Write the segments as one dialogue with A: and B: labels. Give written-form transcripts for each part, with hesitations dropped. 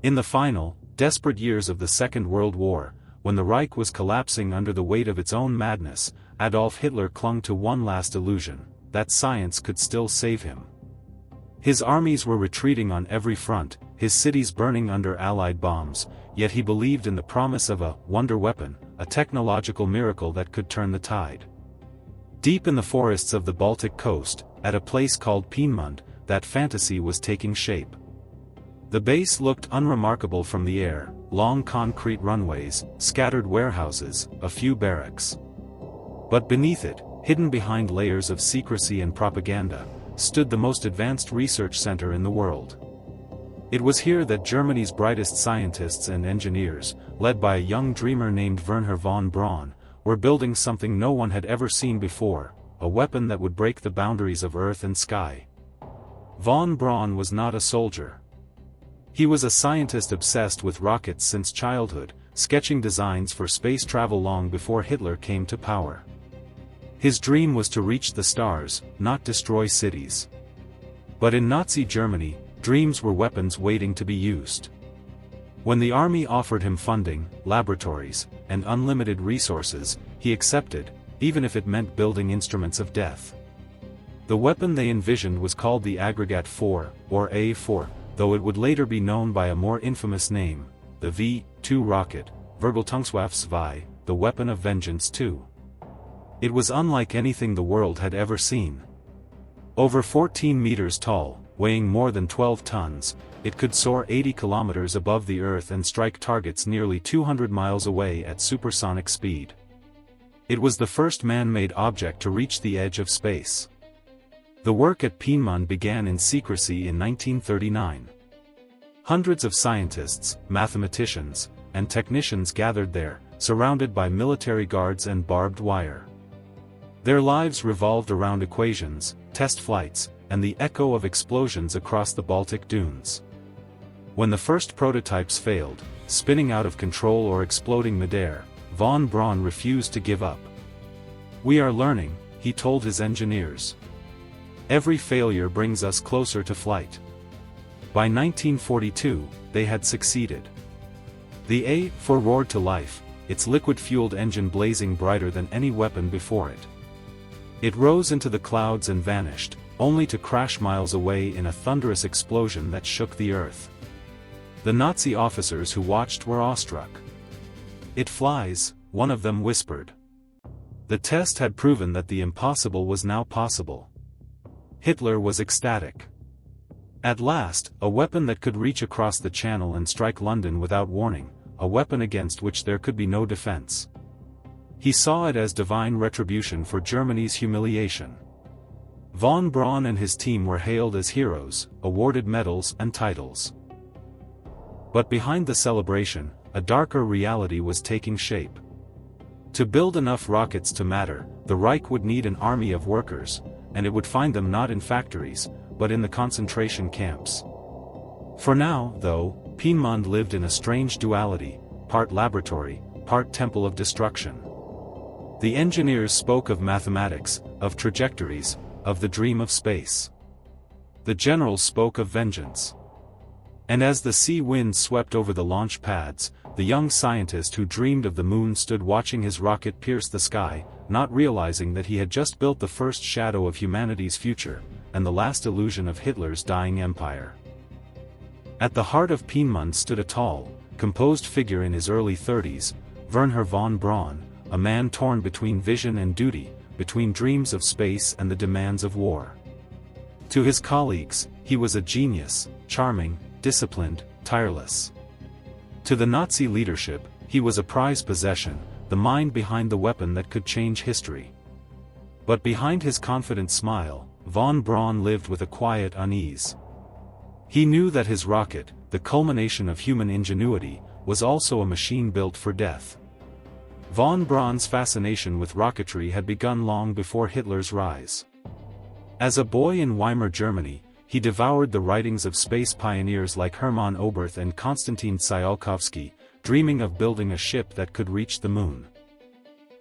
A: In the final, desperate years of the Second World War, when the Reich was collapsing under the weight of its own madness, Adolf Hitler clung to one last illusion, that science could still save him. His armies were retreating on every front, his cities burning under Allied bombs, yet he believed in the promise of a wonder weapon, a technological miracle that could turn the tide. Deep in the forests of the Baltic coast, at a place called Peenemünde, that fantasy was taking shape. The base looked unremarkable from the air, long concrete runways, scattered warehouses, a few barracks. But beneath it, hidden behind layers of secrecy and propaganda, stood the most advanced research center in the world. It was here that Germany's brightest scientists and engineers, led by a young dreamer named Wernher von Braun, were building something no one had ever seen before, a weapon that would break the boundaries of earth and sky. Von Braun was not a soldier. He was a scientist obsessed with rockets since childhood, sketching designs for space travel long before Hitler came to power. His dream was to reach the stars, not destroy cities. But in Nazi Germany, dreams were weapons waiting to be used. When the army offered him funding, laboratories, and unlimited resources, he accepted, even if it meant building instruments of death. The weapon they envisioned was called the Aggregate 4, or A4, though it would later be known by a more infamous name, the V-2 rocket, WWII, the weapon of vengeance 2. It was unlike anything the world had ever seen. Over 14 meters tall, weighing more than 12 tons, it could soar 80 kilometers above the Earth and strike targets nearly 200 miles away at supersonic speed. It was the first man-made object to reach the edge of space. The work at Peenemünde began in secrecy in 1939. Hundreds of scientists, mathematicians, and technicians gathered there, surrounded by military guards and barbed wire. Their lives revolved around equations, test flights, and the echo of explosions across the Baltic dunes. When the first prototypes failed, spinning out of control or exploding midair, von Braun refused to give up. "We are learning," he told his engineers. "Every failure brings us closer to flight." By 1942, they had succeeded. The A4 roared to life, its liquid-fueled engine blazing brighter than any weapon before it. It rose into the clouds and vanished, only to crash miles away in a thunderous explosion that shook the earth. The Nazi officers who watched were awestruck. "It flies," one of them whispered. The test had proven that the impossible was now possible. Hitler was ecstatic. At last, a weapon that could reach across the Channel and strike London without warning, a weapon against which there could be no defense. He saw it as divine retribution for Germany's humiliation. Von Braun and his team were hailed as heroes, awarded medals and titles. But behind the celebration, a darker reality was taking shape. To build enough rockets to matter, the Reich would need an army of workers, and it would find them not in factories, but in the concentration camps. For now, though, Peenemünde lived in a strange duality, part laboratory, part temple of destruction. The engineers spoke of mathematics, of trajectories, of the dream of space. The generals spoke of vengeance. And as the sea winds swept over the launch pads, the young scientist who dreamed of the moon stood watching his rocket pierce the sky, not realizing that he had just built the first shadow of humanity's future, and the last illusion of Hitler's dying empire. At the heart of Peenemünde stood a tall, composed figure in his early 30s, Wernher von Braun, a man torn between vision and duty, between dreams of space and the demands of war. To his colleagues, he was a genius, charming, disciplined, tireless. To the Nazi leadership, he was a prized possession, the mind behind the weapon that could change history. But behind his confident smile, von Braun lived with a quiet unease. He knew that his rocket, the culmination of human ingenuity, was also a machine built for death. Von Braun's fascination with rocketry had begun long before Hitler's rise. As a boy in Weimar Germany, he devoured the writings of space pioneers like Hermann Oberth and Konstantin Tsiolkovsky, dreaming of building a ship that could reach the moon.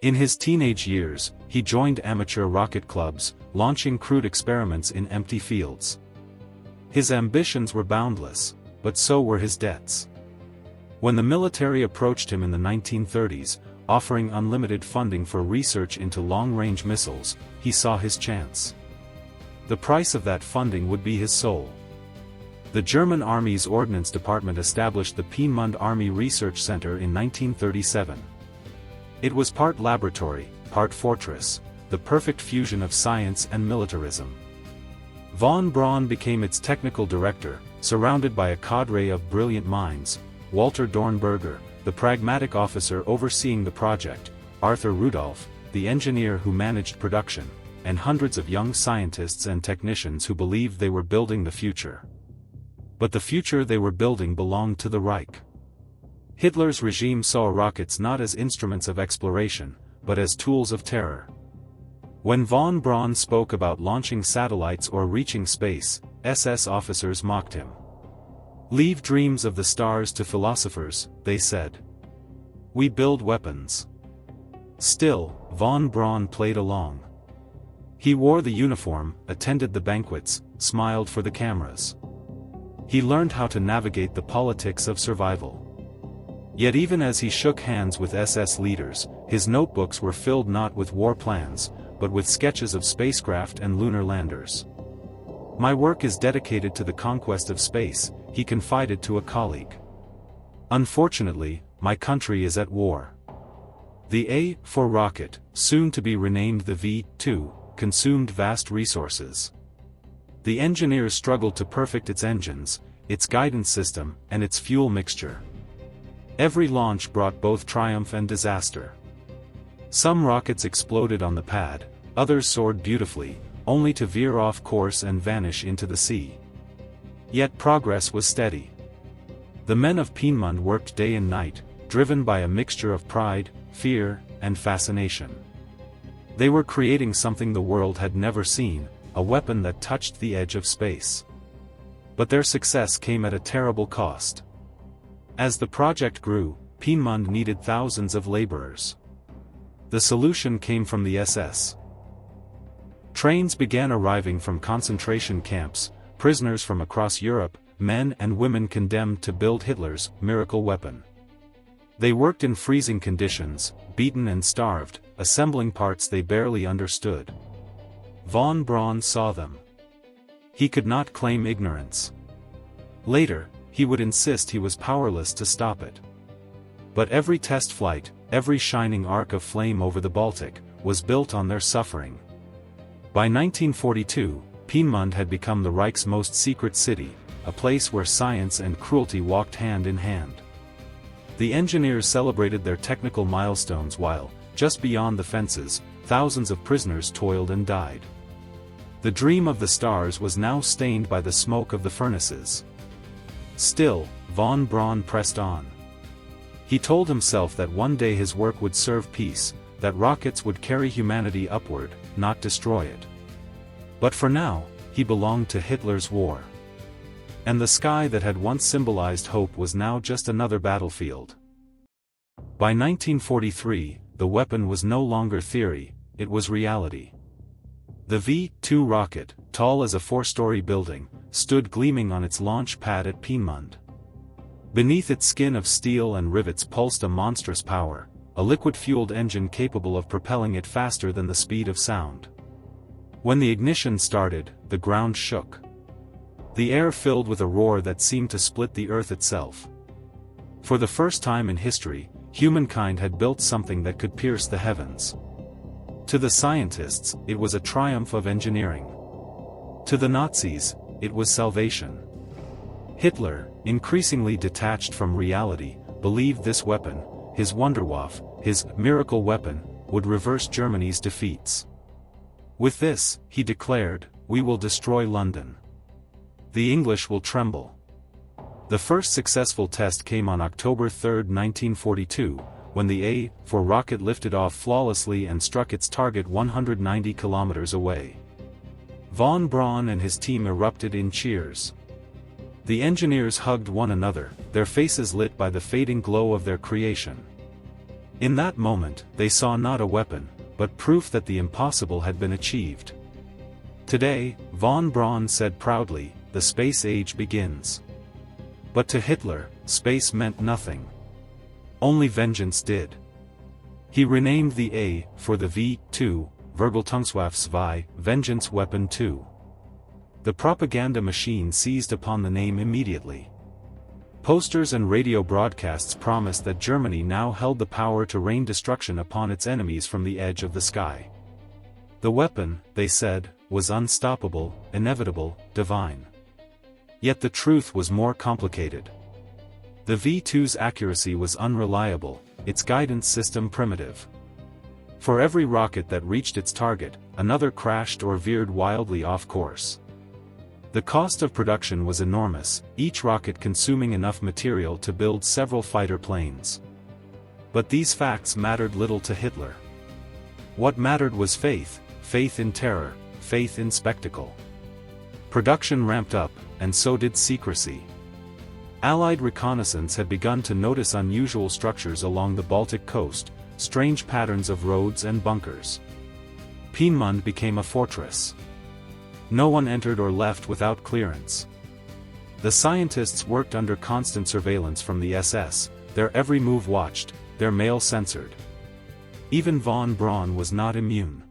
A: In his teenage years, he joined amateur rocket clubs, launching crude experiments in empty fields. His ambitions were boundless, but so were his debts. When the military approached him in the 1930s, offering unlimited funding for research into long-range missiles, he saw his chance. The price of that funding would be his soul. The German Army's Ordnance Department established the Peenemünde Army Research Center in 1937. It was part laboratory, part fortress, the perfect fusion of science and militarism. Von Braun became its technical director, surrounded by a cadre of brilliant minds: Walter Dornberger, the pragmatic officer overseeing the project, Arthur Rudolph, the engineer who managed production, and hundreds of young scientists and technicians who believed they were building the future. But the future they were building belonged to the Reich. Hitler's regime saw rockets not as instruments of exploration, but as tools of terror. When von Braun spoke about launching satellites or reaching space, SS officers mocked him. "Leave dreams of the stars to philosophers," they said. "We build weapons." Still, von Braun played along. He wore the uniform, attended the banquets, smiled for the cameras. He learned how to navigate the politics of survival. Yet even as he shook hands with SS leaders, his notebooks were filled not with war plans, but with sketches of spacecraft and lunar landers. "My work is dedicated to the conquest of space," he confided to a colleague. "Unfortunately, my country is at war." The A-4 rocket, soon to be renamed the V-2, consumed vast resources. The engineers struggled to perfect its engines, its guidance system, and its fuel mixture. Every launch brought both triumph and disaster. Some rockets exploded on the pad, others soared beautifully, only to veer off course and vanish into the sea. Yet progress was steady. The men of Peenemünde worked day and night, driven by a mixture of pride, fear, and fascination. They were creating something the world had never seen, a weapon that touched the edge of space. But their success came at a terrible cost. As the project grew, Peenemünde needed thousands of laborers. The solution came from the SS. Trains began arriving from concentration camps, prisoners from across Europe, men and women condemned to build Hitler's miracle weapon. They worked in freezing conditions, beaten and starved, assembling parts they barely understood. Von Braun saw them. He could not claim ignorance. Later, he would insist he was powerless to stop it. But every test flight, every shining arc of flame over the Baltic, was built on their suffering. By 1942, Peenemünde had become the Reich's most secret city, a place where science and cruelty walked hand in hand. The engineers celebrated their technical milestones while, just beyond the fences, thousands of prisoners toiled and died. The dream of the stars was now stained by the smoke of the furnaces. Still, von Braun pressed on. He told himself that one day his work would serve peace, that rockets would carry humanity upward, not destroy it. But for now, he belonged to Hitler's war. And the sky that had once symbolized hope was now just another battlefield. By 1943, the weapon was no longer theory, it was reality. The V-2 rocket, tall as a four-story building, stood gleaming on its launch pad at Peenemünde. Beneath its skin of steel and rivets pulsed a monstrous power, a liquid-fueled engine capable of propelling it faster than the speed of sound. When the ignition started, the ground shook. The air filled with a roar that seemed to split the earth itself. For the first time in history, humankind had built something that could pierce the heavens. To the scientists, it was a triumph of engineering. To the Nazis, it was salvation. Hitler, increasingly detached from reality, believed this weapon, his Wunderwaffe, his miracle weapon, would reverse Germany's defeats. With this, he declared, "We will destroy London. The English will tremble." The first successful test came on October 3, 1942, when the A-4 rocket lifted off flawlessly and struck its target 190 kilometers away. Von Braun and his team erupted in cheers. The engineers hugged one another, their faces lit by the fading glow of their creation. In that moment, they saw not a weapon, but proof that the impossible had been achieved. Today, von Braun said proudly, "The space age begins." But to Hitler, space meant nothing. Only vengeance did. He renamed the A for the V-2, Vergeltungswaffenzwei, Vengeance Weapon 2. The propaganda machine seized upon the name immediately. Posters and radio broadcasts promised that Germany now held the power to rain destruction upon its enemies from the edge of the sky. The weapon, they said, was unstoppable, inevitable, divine. Yet the truth was more complicated. The V-2's accuracy was unreliable, its guidance system primitive. For every rocket that reached its target, another crashed or veered wildly off course. The cost of production was enormous, each rocket consuming enough material to build several fighter planes. But these facts mattered little to Hitler. What mattered was faith, faith in terror, faith in spectacle. Production ramped up, and so did secrecy. Allied reconnaissance had begun to notice unusual structures along the Baltic coast, strange patterns of roads and bunkers. Peenemünde became a fortress. No one entered or left without clearance. The scientists worked under constant surveillance from the SS, their every move watched, their mail censored. Even von Braun was not immune.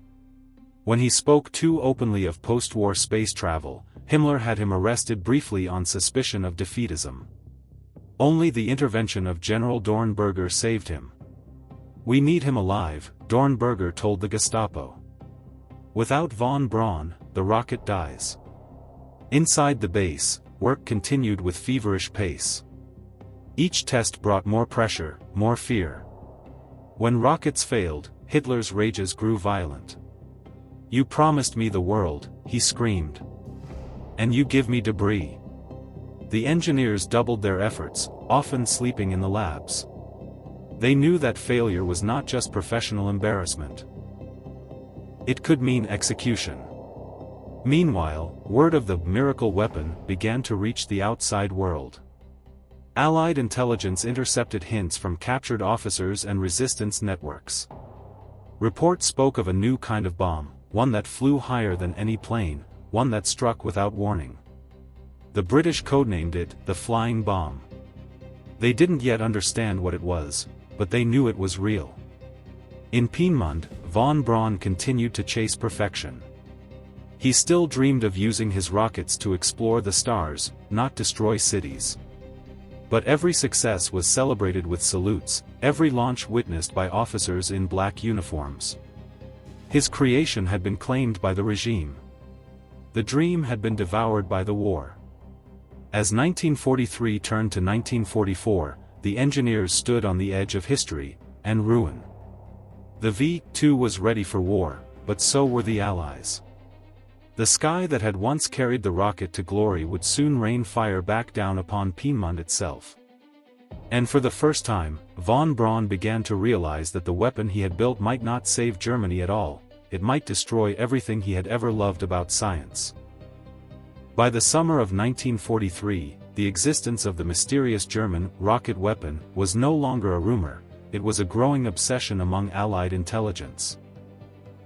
A: When he spoke too openly of post-war space travel, Himmler had him arrested briefly on suspicion of defeatism. Only the intervention of General Dornberger saved him. "We need him alive," Dornberger told the Gestapo. Without von Braun, the rocket dies. Inside the base, work continued with feverish pace. Each test brought more pressure, more fear. When rockets failed, Hitler's rages grew violent. "You promised me the world," he screamed. "And you give me debris." The engineers doubled their efforts, often sleeping in the labs. They knew that failure was not just professional embarrassment. It could mean execution. Meanwhile, word of the miracle weapon began to reach the outside world. Allied intelligence intercepted hints from captured officers and resistance networks. Reports spoke of a new kind of bomb, one that flew higher than any plane, one that struck without warning. The British codenamed it the flying bomb. They didn't yet understand what it was, but they knew it was real. In Peenemünde, von Braun continued to chase perfection. He still dreamed of using his rockets to explore the stars, not destroy cities. But every success was celebrated with salutes, every launch witnessed by officers in black uniforms. His creation had been claimed by the regime. The dream had been devoured by the war. As 1943 turned to 1944, the engineers stood on the edge of history and ruin. The V-2 was ready for war, but so were the Allies. The sky that had once carried the rocket to glory would soon rain fire back down upon Peenemünde itself. And for the first time, von Braun began to realize that the weapon he had built might not save Germany at all, it might destroy everything he had ever loved about science. By the summer of 1943, the existence of the mysterious German rocket weapon was no longer a rumor, it was a growing obsession among Allied intelligence.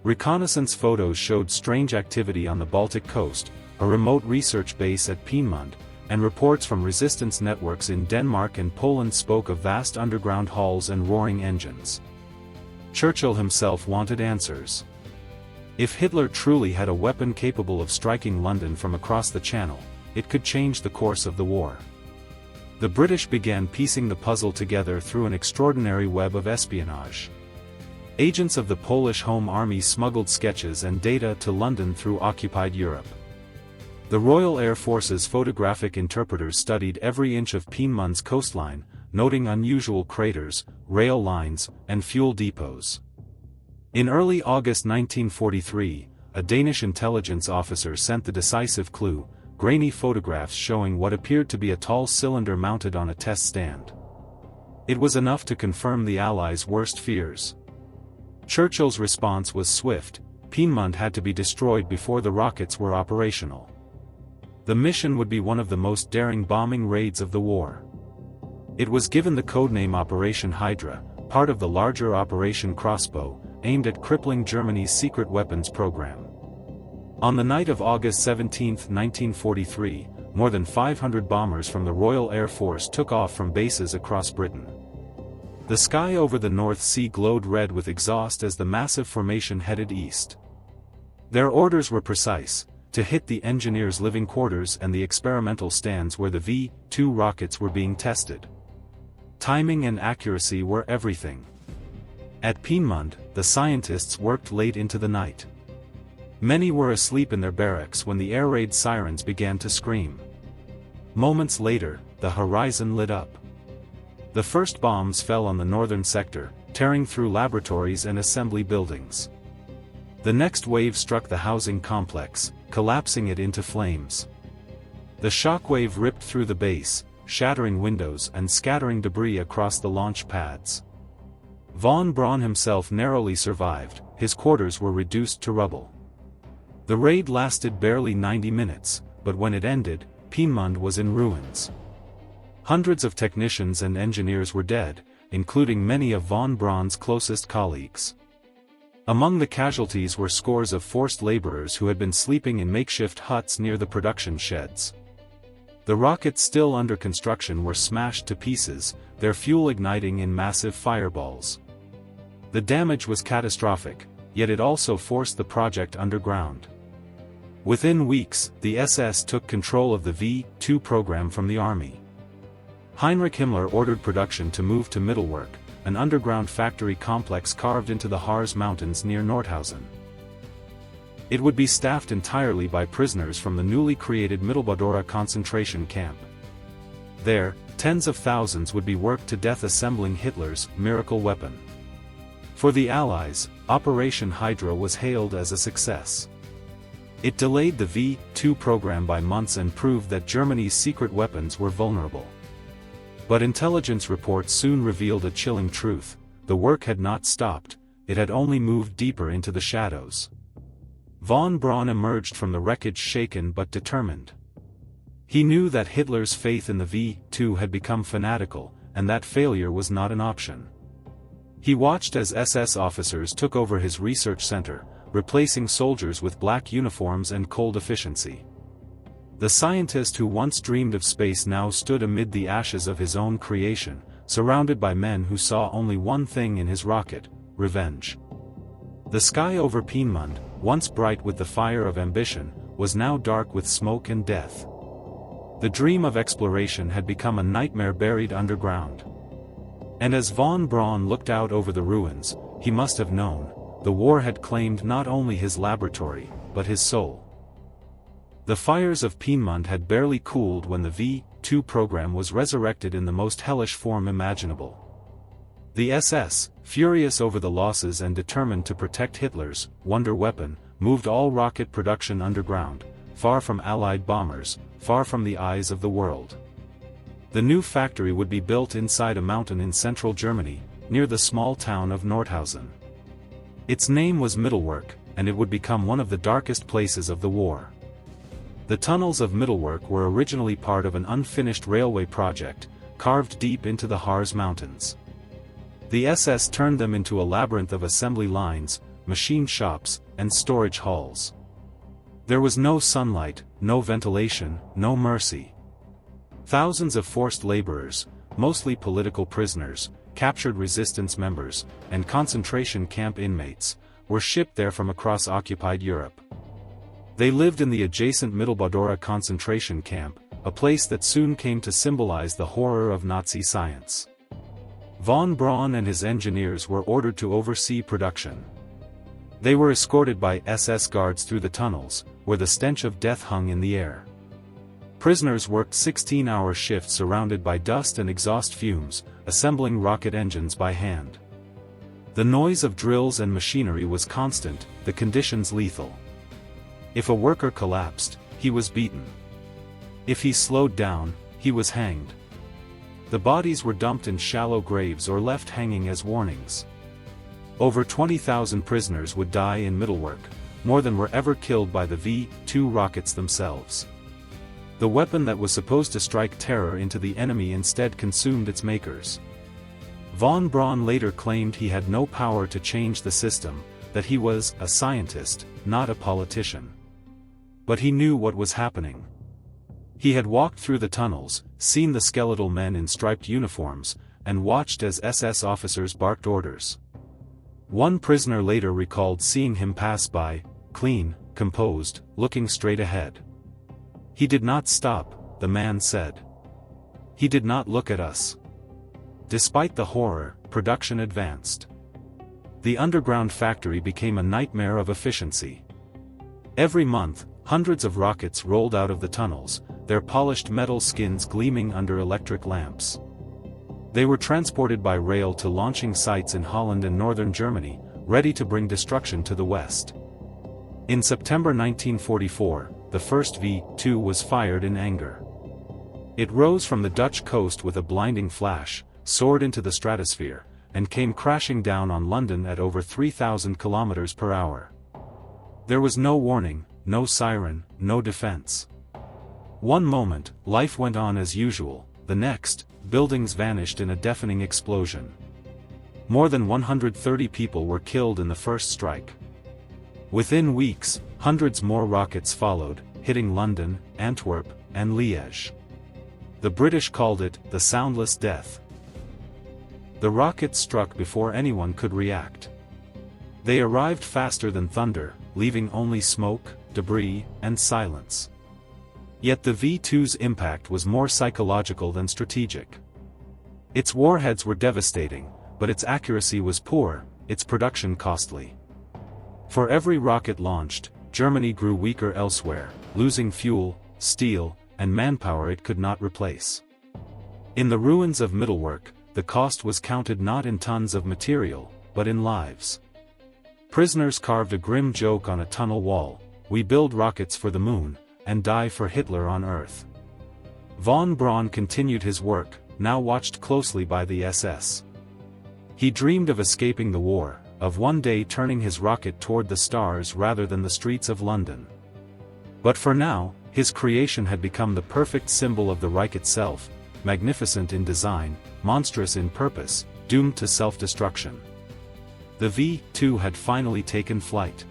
A: Reconnaissance photos showed strange activity on the Baltic coast, a remote research base at Peenemünde, and reports from resistance networks in Denmark and Poland spoke of vast underground halls and roaring engines. Churchill himself wanted answers. If Hitler truly had a weapon capable of striking London from across the Channel, it could change the course of the war. The British began piecing the puzzle together through an extraordinary web of espionage. Agents of the Polish Home Army smuggled sketches and data to London through occupied Europe. The Royal Air Force's photographic interpreters studied every inch of Peenemunde's coastline, noting unusual craters, rail lines, and fuel depots. In early August 1943, a Danish intelligence officer sent the decisive clue, grainy photographs showing what appeared to be a tall cylinder mounted on a test stand. It was enough to confirm the Allies' worst fears. Churchill's response was swift: Peenemünde had to be destroyed before the rockets were operational. The mission would be one of the most daring bombing raids of the war. It was given the codename Operation Hydra, part of the larger Operation Crossbow, aimed at crippling Germany's secret weapons program. On the night of August 17, 1943, more than 500 bombers from the Royal Air Force took off from bases across Britain. The sky over the North Sea glowed red with exhaust as the massive formation headed east. Their orders were precise: to hit the engineers' living quarters and the experimental stands where the V-2 rockets were being tested. Timing and accuracy were everything. At Peenemünde, the scientists worked late into the night. Many were asleep in their barracks when the air raid sirens began to scream. Moments later, the horizon lit up. The first bombs fell on the northern sector, tearing through laboratories and assembly buildings. The next wave struck the housing complex, collapsing it into flames. The shockwave ripped through the base, shattering windows and scattering debris across the launch pads. Von Braun himself narrowly survived. His quarters were reduced to rubble. The raid lasted barely 90 minutes, but when it ended, Peenemünde was in ruins. Hundreds of technicians and engineers were dead, including many of von Braun's closest colleagues. Among the casualties were scores of forced laborers who had been sleeping in makeshift huts near the production sheds. The rockets still under construction were smashed to pieces, their fuel igniting in massive fireballs. The damage was catastrophic, yet it also forced the project underground. Within weeks, the SS took control of the V-2 program from the army. Heinrich Himmler ordered production to move to Mittelwerk, an underground factory complex carved into the Harz Mountains near Nordhausen. It would be staffed entirely by prisoners from the newly created Mittelbau-Dora concentration camp. There, tens of thousands would be worked to death assembling Hitler's miracle weapon. For the Allies, Operation Hydra was hailed as a success. It delayed the V-2 program by months and proved that Germany's secret weapons were vulnerable. But intelligence reports soon revealed a chilling truth: the work had not stopped, it had only moved deeper into the shadows. Von Braun emerged from the wreckage shaken but determined. He knew that Hitler's faith in the V-2 had become fanatical, and that failure was not an option. He watched as SS officers took over his research center, replacing soldiers with black uniforms and cold efficiency. The scientist who once dreamed of space now stood amid the ashes of his own creation, surrounded by men who saw only one thing in his rocket: revenge. The sky over Peenemünde, once bright with the fire of ambition, was now dark with smoke and death. The dream of exploration had become a nightmare buried underground. And as von Braun looked out over the ruins, he must have known: the war had claimed not only his laboratory, but his soul. The fires of Peenemünde had barely cooled when the V-2 program was resurrected in the most hellish form imaginable. The SS, furious over the losses and determined to protect Hitler's wonder weapon, moved all rocket production underground, far from Allied bombers, far from the eyes of the world. The new factory would be built inside a mountain in central Germany, near the small town of Nordhausen. Its name was Mittelwerk, and it would become one of the darkest places of the war. The tunnels of Mittelwerk were originally part of an unfinished railway project, carved deep into the Harz Mountains. The SS turned them into a labyrinth of assembly lines, machine shops, and storage halls. There was no sunlight, no ventilation, no mercy. Thousands of forced laborers, mostly political prisoners, captured resistance members, and concentration camp inmates, were shipped there from across occupied Europe. They lived in the adjacent Mittelbau-Dora concentration camp, a place that soon came to symbolize the horror of Nazi science. Von Braun and his engineers were ordered to oversee production. They were escorted by SS guards through the tunnels, where the stench of death hung in the air. Prisoners worked 16-hour shifts surrounded by dust and exhaust fumes, assembling rocket engines by hand. The noise of drills and machinery was constant, the conditions lethal. If a worker collapsed, he was beaten. If he slowed down, he was hanged. The bodies were dumped in shallow graves or left hanging as warnings. Over 20,000 prisoners would die in Mittelwerk, more than were ever killed by the V-2 rockets themselves. The weapon that was supposed to strike terror into the enemy instead consumed its makers. Von Braun later claimed he had no power to change the system, that he was a scientist, not a politician. But he knew what was happening. He had walked through the tunnels, seen the skeletal men in striped uniforms, and watched as SS officers barked orders. One prisoner later recalled seeing him pass by, clean, composed, looking straight ahead. "He did not stop," the man said. "He did not look at us." Despite the horror, production advanced. The underground factory became a nightmare of efficiency. Every month, hundreds of rockets rolled out of the tunnels, their polished metal skins gleaming under electric lamps. They were transported by rail to launching sites in Holland and northern Germany, ready to bring destruction to the west. In September 1944, the first V-2 was fired in anger. It rose from the Dutch coast with a blinding flash, soared into the stratosphere, and came crashing down on London at over 3,000 kilometers per hour. There was no warning, no siren, no defense. One moment, life went on as usual, the next, buildings vanished in a deafening explosion. More than 130 people were killed in the first strike. Within weeks, hundreds more rockets followed, hitting London, Antwerp, and Liège. The British called it the soundless death. The rockets struck before anyone could react. They arrived faster than thunder, leaving only smoke, debris, and silence. Yet the V-2's impact was more psychological than strategic. Its warheads were devastating, but its accuracy was poor, its production costly. For every rocket launched, Germany grew weaker elsewhere, losing fuel, steel, and manpower it could not replace. In the ruins of Middelburg, the cost was counted not in tons of material, but in lives. Prisoners carved a grim joke on a tunnel wall: "We build rockets for the moon, and die for Hitler on Earth." Von Braun continued his work, now watched closely by the SS. He dreamed of escaping the war, of one day turning his rocket toward the stars rather than the streets of London. But for now, his creation had become the perfect symbol of the Reich itself, magnificent in design, monstrous in purpose, doomed to self-destruction. The V-2 had finally taken flight.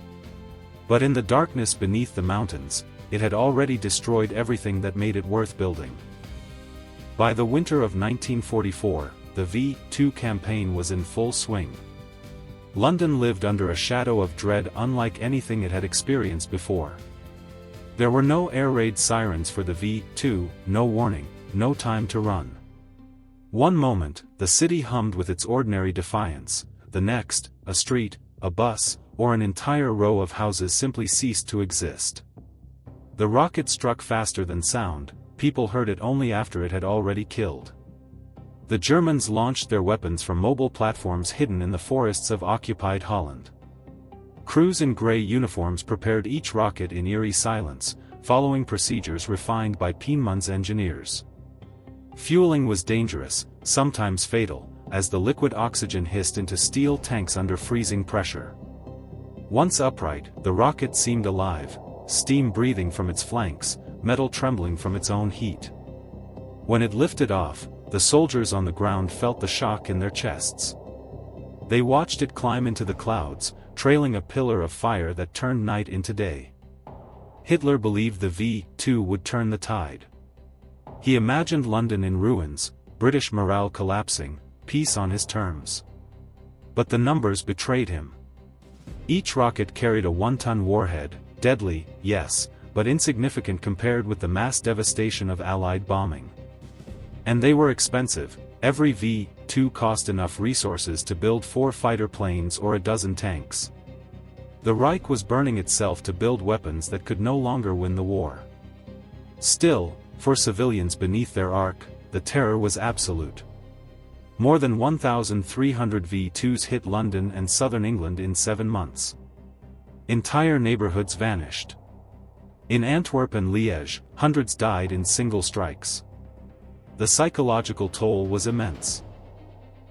A: But in the darkness beneath the mountains, it had already destroyed everything that made it worth building. By the winter of 1944, the V-2 campaign was in full swing. London lived under a shadow of dread unlike anything it had experienced before. There were no air raid sirens for the V-2, no warning, no time to run. One moment, the city hummed with its ordinary defiance, the next, a street, a bus, or an entire row of houses simply ceased to exist. The rocket struck faster than sound, people heard it only after it had already killed. The Germans launched their weapons from mobile platforms hidden in the forests of occupied Holland. Crews in gray uniforms prepared each rocket in eerie silence, following procedures refined by Peenemunde's engineers. Fueling was dangerous, sometimes fatal, as the liquid oxygen hissed into steel tanks under freezing pressure. Once upright, the rocket seemed alive, steam breathing from its flanks, metal trembling from its own heat. When it lifted off, the soldiers on the ground felt the shock in their chests. They watched it climb into the clouds, trailing a pillar of fire that turned night into day. Hitler believed the V-2 would turn the tide. He imagined London in ruins, British morale collapsing, peace on his terms. But the numbers betrayed him. Each rocket carried a 1-ton warhead, deadly, yes, but insignificant compared with the mass devastation of Allied bombing. And they were expensive. Every V-2 cost enough resources to build 4 fighter planes or a dozen tanks. The Reich was burning itself to build weapons that could no longer win the war. Still, for civilians beneath their arc, the terror was absolute. More than 1,300 V-2s hit London and southern England in 7 months. Entire neighborhoods vanished. In Antwerp and Liège, hundreds died in single strikes. The psychological toll was immense.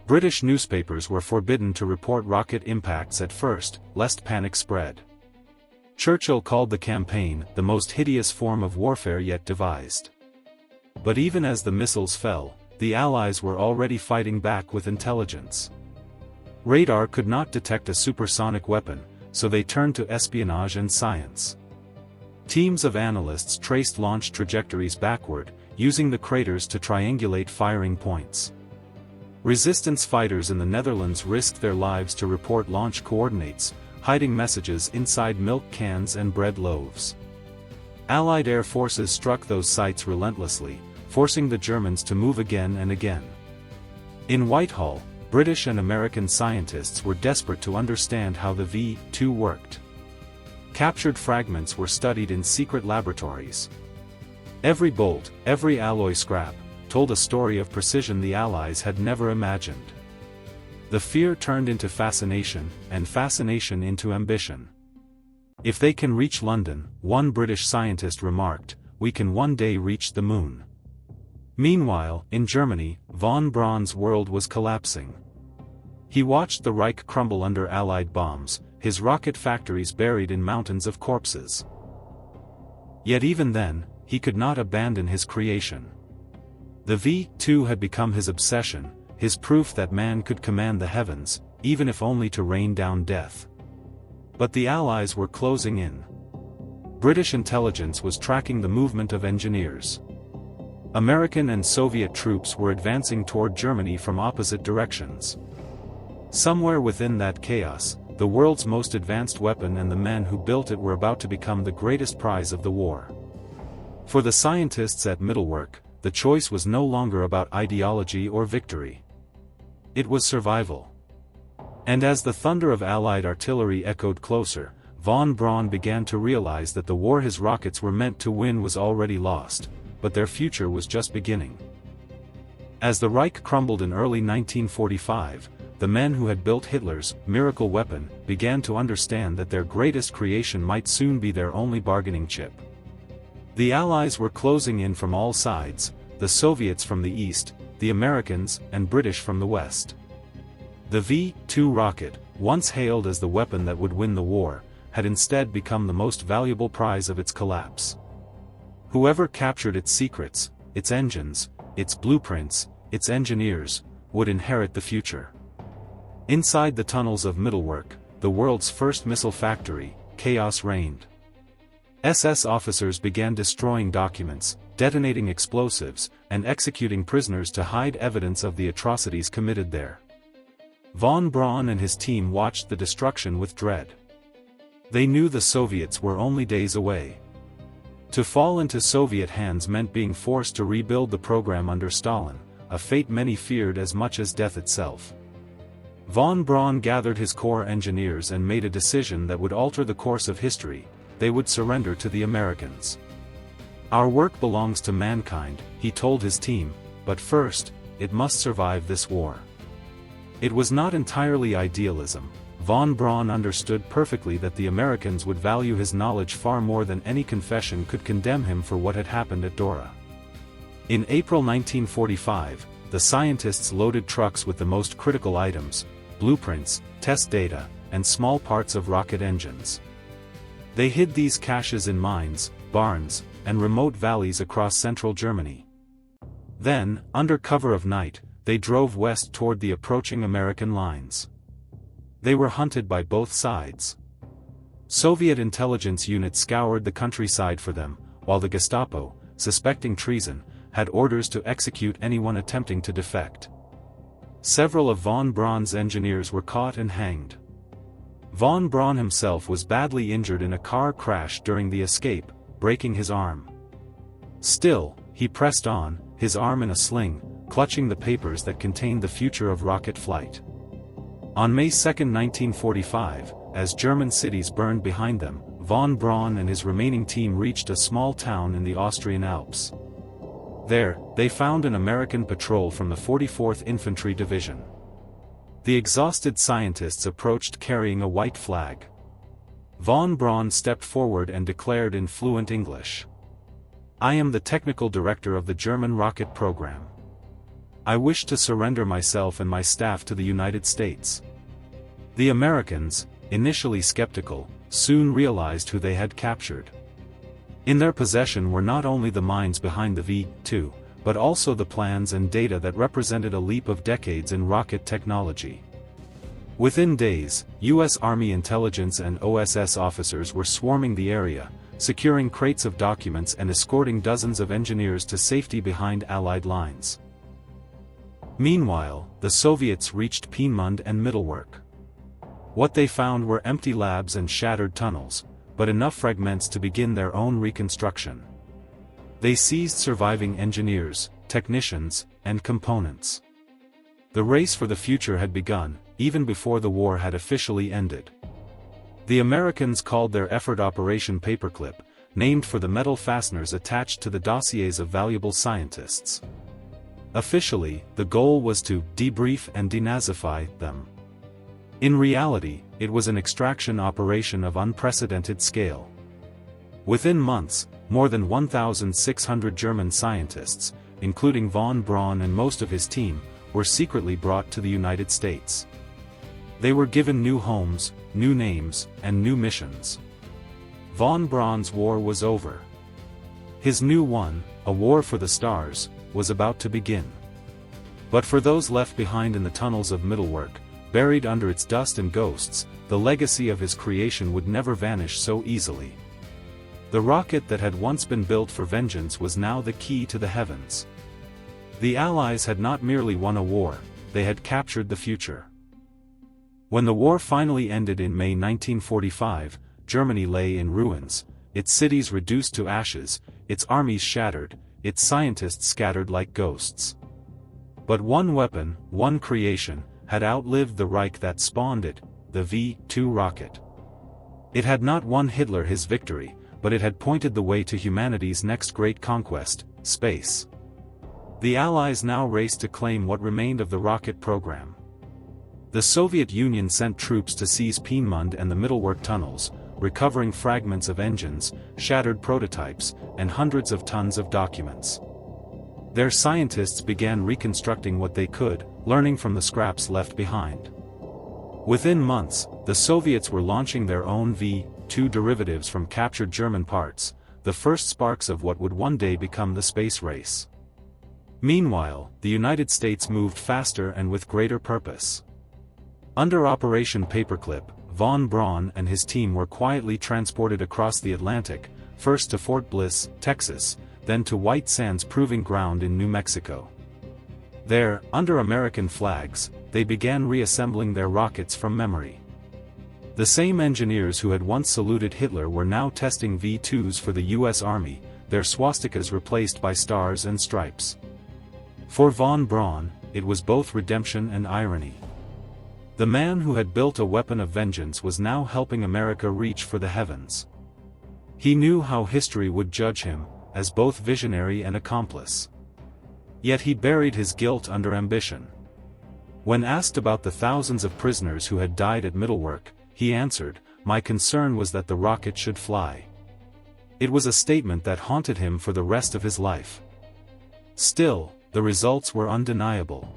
A: British newspapers were forbidden to report rocket impacts at first, lest panic spread. Churchill called the campaign the most hideous form of warfare yet devised. But even as the missiles fell, the Allies were already fighting back with intelligence. Radar could not detect a supersonic weapon, so they turned to espionage and science. Teams of analysts traced launch trajectories backward, using the craters to triangulate firing points. Resistance fighters in the Netherlands risked their lives to report launch coordinates, hiding messages inside milk cans and bread loaves. Allied air forces struck those sites relentlessly, forcing the Germans to move again and again. In Whitehall, British and American scientists were desperate to understand how the V-2 worked. Captured fragments were studied in secret laboratories. Every bolt, every alloy scrap, told a story of precision the Allies had never imagined. The fear turned into fascination, and fascination into ambition. "If they can reach London," one British scientist remarked, "we can one day reach the moon." Meanwhile, in Germany, von Braun's world was collapsing. He watched the Reich crumble under Allied bombs, his rocket factories buried in mountains of corpses. Yet even then, he could not abandon his creation. The V-2 had become his obsession, his proof that man could command the heavens, even if only to rain down death. But the Allies were closing in. British intelligence was tracking the movement of engineers. American and Soviet troops were advancing toward Germany from opposite directions. Somewhere within that chaos, the world's most advanced weapon and the men who built it were about to become the greatest prize of the war. For the scientists at Middlework, the choice was no longer about ideology or victory. It was survival. And as the thunder of Allied artillery echoed closer, von Braun began to realize that the war his rockets were meant to win was already lost, but their future was just beginning. As the Reich crumbled in early 1945, the men who had built Hitler's miracle weapon began to understand that their greatest creation might soon be their only bargaining chip. The Allies were closing in from all sides, the Soviets from the east, the Americans and British from the west. The V-2 rocket, once hailed as the weapon that would win the war, had instead become the most valuable prize of its collapse. Whoever captured its secrets, its engines, its blueprints, its engineers, would inherit the future. Inside the tunnels of Middlework, the world's first missile factory, chaos reigned. SS officers began destroying documents, detonating explosives, and executing prisoners to hide evidence of the atrocities committed there. Von Braun and his team watched the destruction with dread. They knew the Soviets were only days away. To fall into Soviet hands meant being forced to rebuild the program under Stalin, a fate many feared as much as death itself. Von Braun gathered his core engineers and made a decision that would alter the course of history: they would surrender to the Americans. "Our work belongs to mankind," he told his team, "but first, it must survive this war." It was not entirely idealism. Von Braun understood perfectly that the Americans would value his knowledge far more than any confession could condemn him for what had happened at Dora. In April 1945, the scientists loaded trucks with the most critical items: blueprints, test data, and small parts of rocket engines. They hid these caches in mines, barns, and remote valleys across central Germany. Then, under cover of night, they drove west toward the approaching American lines. They were hunted by both sides. Soviet intelligence units scoured the countryside for them, while the Gestapo, suspecting treason, had orders to execute anyone attempting to defect. Several of von Braun's engineers were caught and hanged. Von Braun himself was badly injured in a car crash during the escape, breaking his arm. Still, he pressed on, his arm in a sling, clutching the papers that contained the future of rocket flight. On May 2, 1945, as German cities burned behind them, von Braun and his remaining team reached a small town in the Austrian Alps. There, they found an American patrol from the 44th Infantry Division. The exhausted scientists approached carrying a white flag. Von Braun stepped forward and declared in fluent English, "I am the technical director of the German rocket program. I wish to surrender myself and my staff to the United States." The Americans, initially skeptical, soon realized who they had captured. In their possession were not only the minds behind the V-2, but also the plans and data that represented a leap of decades in rocket technology. Within days, U.S. Army intelligence and OSS officers were swarming the area, securing crates of documents and escorting dozens of engineers to safety behind Allied lines. Meanwhile, the Soviets reached Peenemünde and Mittelwerk. What they found were empty labs and shattered tunnels, but enough fragments to begin their own reconstruction. They seized surviving engineers, technicians, and components. The race for the future had begun, even before the war had officially ended. The Americans called their effort Operation Paperclip, named for the metal fasteners attached to the dossiers of valuable scientists. Officially, the goal was to debrief and denazify them. In reality, it was an extraction operation of unprecedented scale. Within months, more than 1,600 German scientists, including von Braun and most of his team, were secretly brought to the United States. They were given new homes, new names, and new missions. Von Braun's war was over. His new one, a war for the stars, was about to begin. But for those left behind in the tunnels of Mittelwerk, buried under its dust and ghosts, the legacy of his creation would never vanish so easily. The rocket that had once been built for vengeance was now the key to the heavens. The Allies had not merely won a war, they had captured the future. When the war finally ended in May 1945, Germany lay in ruins, its cities reduced to ashes, its armies shattered, its scientists scattered like ghosts. But one weapon, one creation, had outlived the Reich that spawned it, the V-2 rocket. It had not won Hitler his victory, but it had pointed the way to humanity's next great conquest, space. The Allies now raced to claim what remained of the rocket program. The Soviet Union sent troops to seize Peenemünde and the Mittelwerk tunnels, recovering fragments of engines, shattered prototypes, and hundreds of tons of documents. Their scientists began reconstructing what they could, learning from the scraps left behind. Within months, the Soviets were launching their own V-2 derivatives from captured German parts, the first sparks of what would one day become the space race. Meanwhile, the United States moved faster and with greater purpose. Under Operation Paperclip, von Braun and his team were quietly transported across the Atlantic, first to Fort Bliss, Texas, then to White Sands Proving Ground in New Mexico. There, under American flags, they began reassembling their rockets from memory. The same engineers who had once saluted Hitler were now testing V-2s for the U.S. Army, their swastikas replaced by stars and stripes. For von Braun, it was both redemption and irony. The man who had built a weapon of vengeance was now helping America reach for the heavens. He knew how history would judge him, as both visionary and accomplice. Yet he buried his guilt under ambition. When asked about the thousands of prisoners who had died at Mittelwerk, he answered, "My concern was that the rocket should fly." It was a statement that haunted him for the rest of his life. Still, the results were undeniable.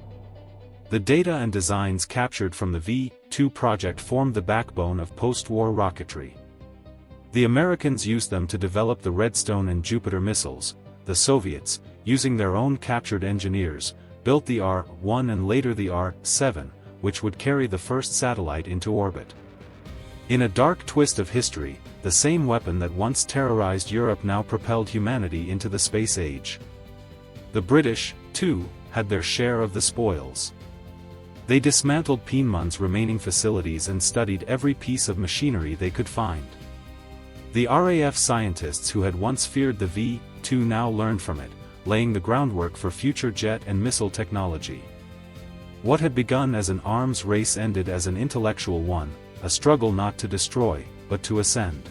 A: The data and designs captured from the V-2 project formed the backbone of post-war rocketry. The Americans used them to develop the Redstone and Jupiter missiles. The Soviets, using their own captured engineers, built the R-1 and later the R-7, which would carry the first satellite into orbit. In a dark twist of history, the same weapon that once terrorized Europe now propelled humanity into the space age. The British, too, had their share of the spoils. They dismantled Peenemunde's remaining facilities and studied every piece of machinery they could find. The RAF scientists who had once feared the V-2 now learned from it, laying the groundwork for future jet and missile technology. What had begun as an arms race ended as an intellectual one, a struggle not to destroy, but to ascend.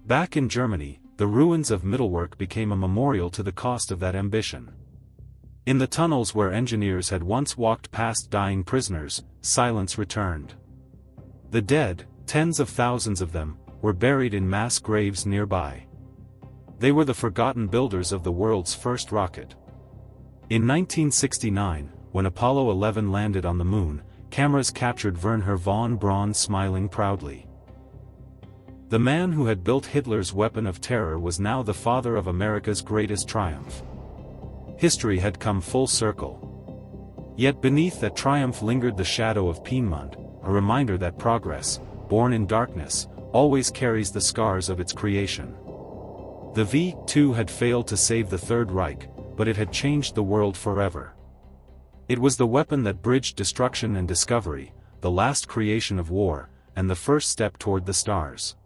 A: Back in Germany, the ruins of Mittelwerk became a memorial to the cost of that ambition. In the tunnels where engineers had once walked past dying prisoners, silence returned. The dead, tens of thousands of them, were buried in mass graves nearby. They were the forgotten builders of the world's first rocket. In 1969, when Apollo 11 landed on the moon, cameras captured Wernher von Braun smiling proudly. The man who had built Hitler's weapon of terror was now the father of America's greatest triumph. History had come full circle. Yet beneath that triumph lingered the shadow of Peenemünde, a reminder that progress, born in darkness, always carries the scars of its creation. The V-2 had failed to save the Third Reich, but it had changed the world forever. It was the weapon that bridged destruction and discovery, the last creation of war, and the first step toward the stars.